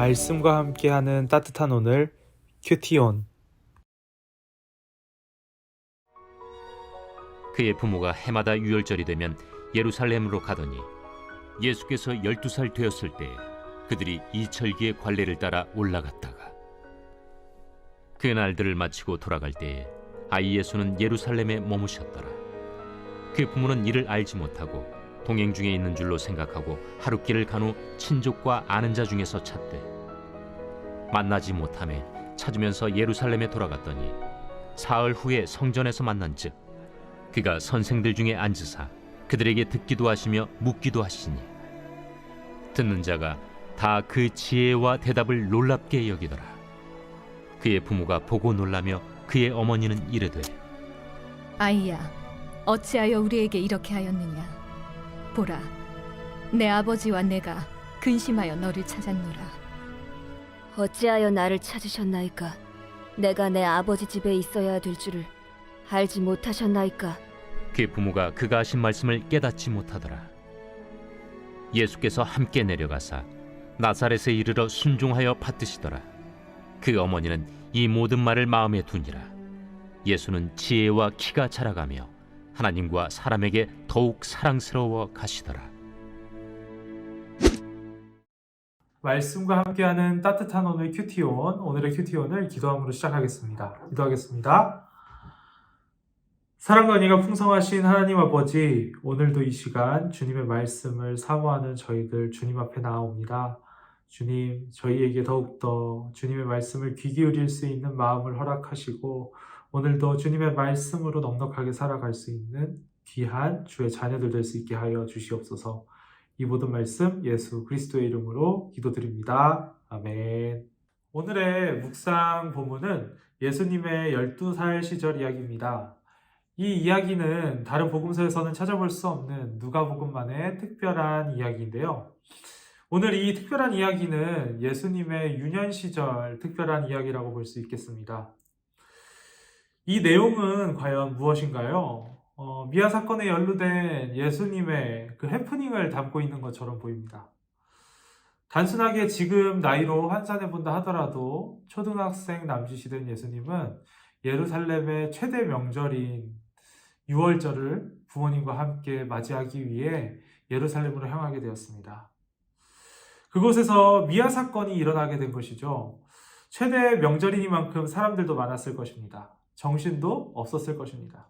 말씀과 함께하는 따뜻한 오늘 큐티온. 그의 부모가 해마다 유월절이 되면 예루살렘으로 가더니 예수께서 12살 되었을 때 그들이 이철기의 관례를 따라 올라갔다가 그 날들을 마치고 돌아갈 때에 아이 예수는 예루살렘에 머무셨더라. 그 부모는 이를 알지 못하고 동행 중에 있는 줄로 생각하고 하룻길을 간 후 친족과 아는 자 중에서 찾되 만나지 못하매 찾으면서 예루살렘에 돌아갔더니 사흘 후에 성전에서 만난즉 그가 선생들 중에 앉으사 그들에게 듣기도 하시며 묻기도 하시니 듣는 자가 다 그 지혜와 대답을 놀랍게 여기더라. 그의 부모가 보고 놀라며 그의 어머니는 이르되 아이야, 어찌하여 우리에게 이렇게 하였느냐? 보라, 내 아버지와 내가 근심하여 너를 찾았노라. 어찌하여 나를 찾으셨나이까? 내가 내 아버지 집에 있어야 될 줄을 알지 못하셨나이까? 그 부모가 그가 하신 말씀을 깨닫지 못하더라. 예수께서 함께 내려가사 나사렛에 이르러 순종하여 받드시더라. 그 어머니는 이 모든 말을 마음에 두니라. 예수는 지혜와 키가 자라가며 하나님과 사람에게 더욱 사랑스러워 가시더라. 말씀과 함께하는 따뜻한 오늘 큐티온. 오늘의 큐티온을 기도함으로 시작하겠습니다. 기도하겠습니다. 사랑과 은혜가 풍성하신 하나님 아버지, 오늘도 이 시간 주님의 말씀을 사모하는 저희들 주님 앞에 나아옵니다. 주님, 저희에게 더욱더 주님의 말씀을 귀 기울일 수 있는 마음을 허락하시고 오늘도 주님의 말씀으로 넉넉하게 살아갈 수 있는 귀한 주의 자녀들 될 수 있게 하여 주시옵소서. 이 모든 말씀 예수 그리스도의 이름으로 기도드립니다. 아멘. 오늘의 묵상 본문은 예수님의 12살 시절 이야기입니다. 이 이야기는 다른 복음서에서는 찾아볼 수 없는 누가복음만의 특별한 이야기인데요. 오늘 이 특별한 이야기는 예수님의 유년 시절 특별한 이야기라고 볼 수 있겠습니다. 이 내용은 과연 무엇인가요? 미아 사건에 연루된 예수님의 그 해프닝을 담고 있는 것처럼 보입니다. 단순하게 지금 나이로 환산해 본다 하더라도 초등학생 남짓이 된 예수님은 예루살렘의 최대 명절인 유월절을 부모님과 함께 맞이하기 위해 예루살렘으로 향하게 되었습니다. 그곳에서 미아 사건이 일어나게 된 것이죠. 최대 명절이니만큼 사람들도 많았을 것입니다. 정신도 없었을 것입니다.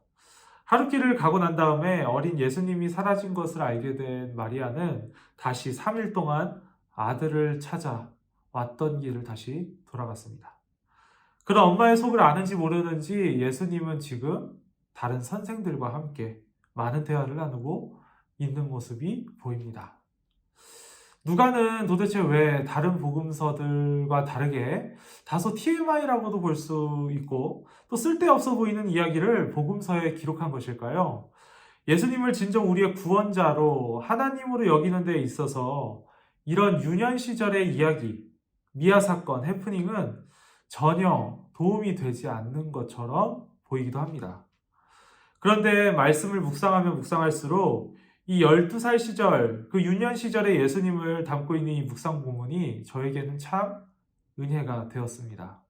하룻길을 가고 난 다음에 어린 예수님이 사라진 것을 알게 된 마리아는 다시 3일 동안 아들을 찾아 왔던 길을 다시 돌아갔습니다. 그런 엄마의 속을 아는지 모르는지 예수님은 지금 다른 선생들과 함께 많은 대화를 나누고 있는 모습이 보입니다. 누가는 도대체 왜 다른 복음서들과 다르게 다소 TMI라고도 볼 수 있고 또 쓸데없어 보이는 이야기를 복음서에 기록한 것일까요? 예수님을 진정 우리의 구원자로 하나님으로 여기는 데 있어서 이런 유년 시절의 이야기, 미아 사건, 해프닝은 전혀 도움이 되지 않는 것처럼 보이기도 합니다. 그런데 말씀을 묵상하면 묵상할수록 이 12살 시절, 그 유년 시절의 예수님을 담고 있는 이 묵상 본문이 저에게는 참 은혜가 되었습니다.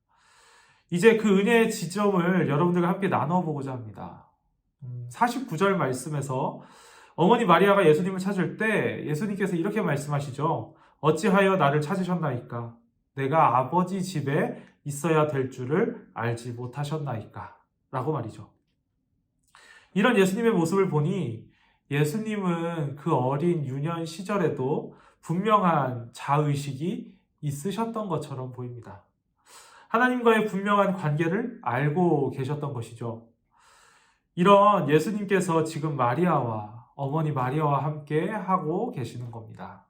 이제 그 은혜의 지점을 여러분들과 함께 나눠보고자 합니다. 49절 말씀에서 어머니 마리아가 예수님을 찾을 때 예수님께서 이렇게 말씀하시죠. 어찌하여 나를 찾으셨나이까? 내가 아버지 집에 있어야 될 줄을 알지 못하셨나이까? 라고 말이죠. 이런 예수님의 모습을 보니 예수님은 그 어린 유년 시절에도 분명한 자의식이 있으셨던 것처럼 보입니다. 하나님과의 분명한 관계를 알고 계셨던 것이죠. 이런 예수님께서 지금 마리아와 어머니 마리아와 함께 하고 계시는 겁니다.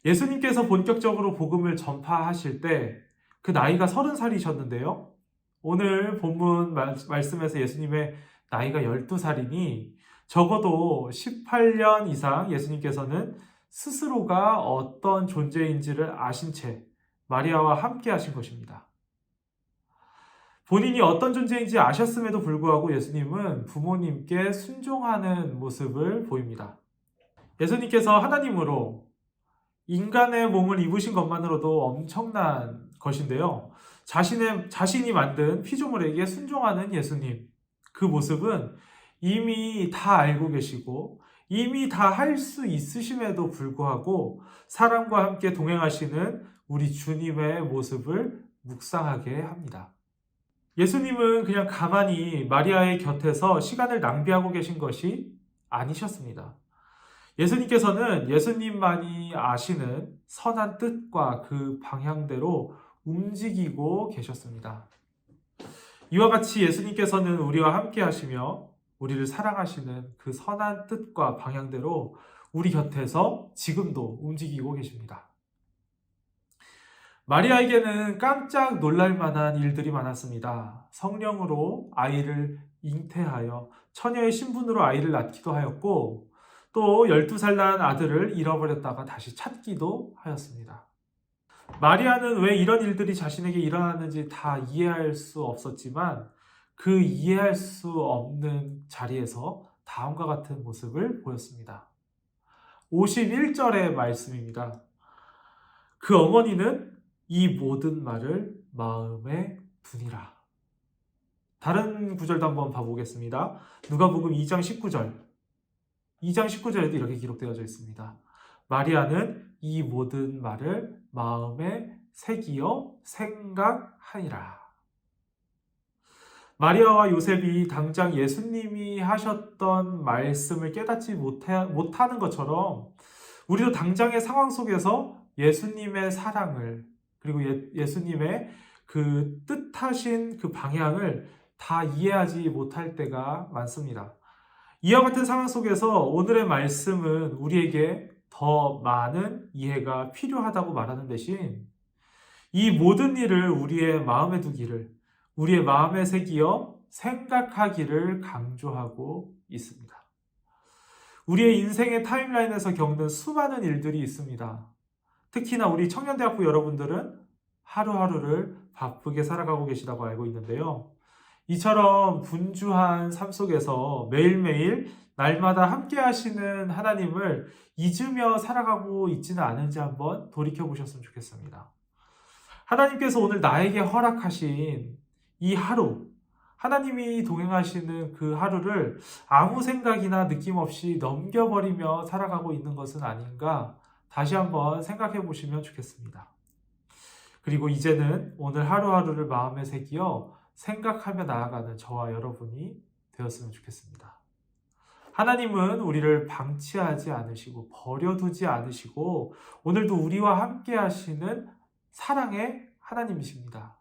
예수님께서 본격적으로 복음을 전파하실 때 그 나이가 30살이셨는데요. 오늘 본문 말씀에서 예수님의 나이가 12살이니 적어도 18년 이상 예수님께서는 스스로가 어떤 존재인지를 아신 채 마리아와 함께 하신 것입니다. 본인이 어떤 존재인지 아셨음에도 불구하고 예수님은 부모님께 순종하는 모습을 보입니다. 예수님께서 하나님으로 인간의 몸을 입으신 것만으로도 엄청난 것인데요. 자신이 만든 피조물에게 순종하는 예수님, 그 모습은 이미 다 알고 계시고 이미 다 할 수 있으심에도 불구하고 사람과 함께 동행하시는 우리 주님의 모습을 묵상하게 합니다. 예수님은 그냥 가만히 마리아의 곁에서 시간을 낭비하고 계신 것이 아니셨습니다. 예수님께서는 예수님만이 아시는 선한 뜻과 그 방향대로 움직이고 계셨습니다. 이와 같이 예수님께서는 우리와 함께 하시며 우리를 사랑하시는 그 선한 뜻과 방향대로 우리 곁에서 지금도 움직이고 계십니다. 마리아에게는 깜짝 놀랄 만한 일들이 많았습니다. 성령으로 아이를 잉태하여 처녀의 신분으로 아이를 낳기도 하였고 또 12살 난 아들을 잃어버렸다가 다시 찾기도 하였습니다. 마리아는 왜 이런 일들이 자신에게 일어났는지 다 이해할 수 없었지만 그 이해할 수 없는 자리에서 다음과 같은 모습을 보였습니다. 51절의 말씀입니다. 그 어머니는 이 모든 말을 마음에 두니라. 다른 구절도 한번 봐보겠습니다. 누가복음 2장 19절. 2장 19절에도 이렇게 기록되어져 있습니다. 마리아는 이 모든 말을 마음에 새기어 생각하니라. 마리아와 요셉이 당장 예수님이 하셨던 말씀을 깨닫지 못하는 것처럼 우리도 당장의 상황 속에서 예수님의 사랑을 그리고 예수님의 그 뜻하신 그 방향을 다 이해하지 못할 때가 많습니다. 이와 같은 상황 속에서 오늘의 말씀은 우리에게 더 많은 이해가 필요하다고 말하는 대신 이 모든 일을 우리의 마음에 두기를, 우리의 마음에 새기어 생각하기를 강조하고 있습니다. 우리의 인생의 타임라인에서 겪는 수많은 일들이 있습니다. 특히나 우리 청년대학부 여러분들은 하루하루를 바쁘게 살아가고 계시다고 알고 있는데요. 이처럼 분주한 삶 속에서 매일매일 날마다 함께 하시는 하나님을 잊으며 살아가고 있지는 않은지 한번 돌이켜 보셨으면 좋겠습니다. 하나님께서 오늘 나에게 허락하신 이 하루, 하나님이 동행하시는 그 하루를 아무 생각이나 느낌 없이 넘겨버리며 살아가고 있는 것은 아닌가 다시 한번 생각해 보시면 좋겠습니다. 그리고 이제는 오늘 하루하루를 마음에 새기어 생각하며 나아가는 저와 여러분이 되었으면 좋겠습니다. 하나님은 우리를 방치하지 않으시고 버려두지 않으시고 오늘도 우리와 함께 하시는 사랑의 하나님이십니다.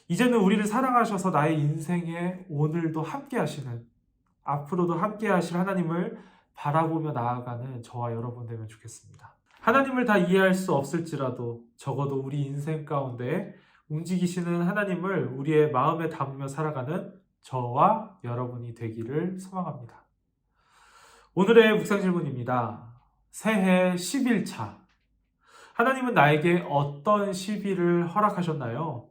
이제는 우리를 사랑하셔서 나의 인생에 오늘도 함께 하시는, 앞으로도 함께 하실 하나님을 바라보며 나아가는 저와 여러분 되면 좋겠습니다. 하나님을 다 이해할 수 없을지라도 적어도 우리 인생 가운데 움직이시는 하나님을 우리의 마음에 담으며 살아가는 저와 여러분이 되기를 소망합니다. 오늘의 묵상 질문입니다. 새해 10일차. 하나님은 나에게 어떤 10일을 허락하셨나요?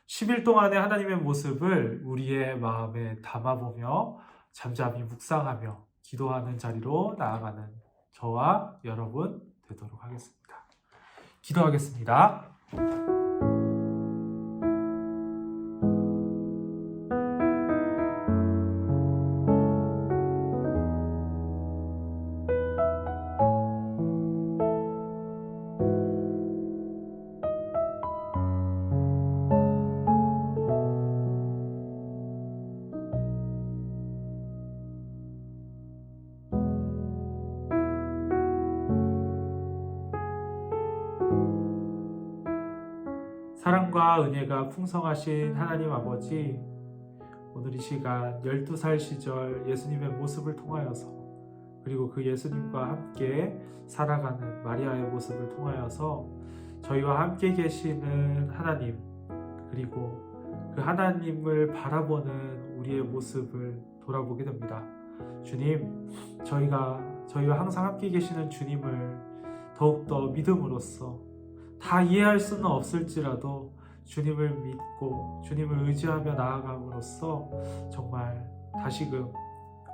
10일 동안의 하나님의 모습을 우리의 마음에 담아보며 잠잠히 묵상하며 기도하는 자리로 나아가는 저와 여러분 되도록 하겠습니다. 기도하겠습니다. 사랑과 은혜가 풍성하신 하나님 아버지, 오늘 이 시간 12살 시절 예수님의 모습을 통하여서 그리고 그 예수님과 함께 살아가는 마리아의 모습을 통하여서 저희와 함께 계시는 하나님 그리고 그 하나님을 바라보는 우리의 모습을 돌아보게 됩니다. 주님, 저희와 항상 함께 계시는 주님을 더욱더 믿음으로써 다 이해할 수는 없을지라도 주님을 믿고 주님을 의지하며 나아감으로써 정말 다시금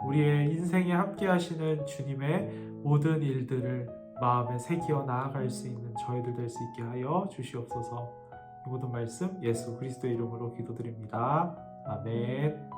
우리의 인생에 함께 하시는 주님의 모든 일들을 마음에 새기어 나아갈 수 있는 저희들 될 수 있게 하여 주시옵소서. 이 모든 말씀 예수 그리스도의 이름으로 기도드립니다. 아멘.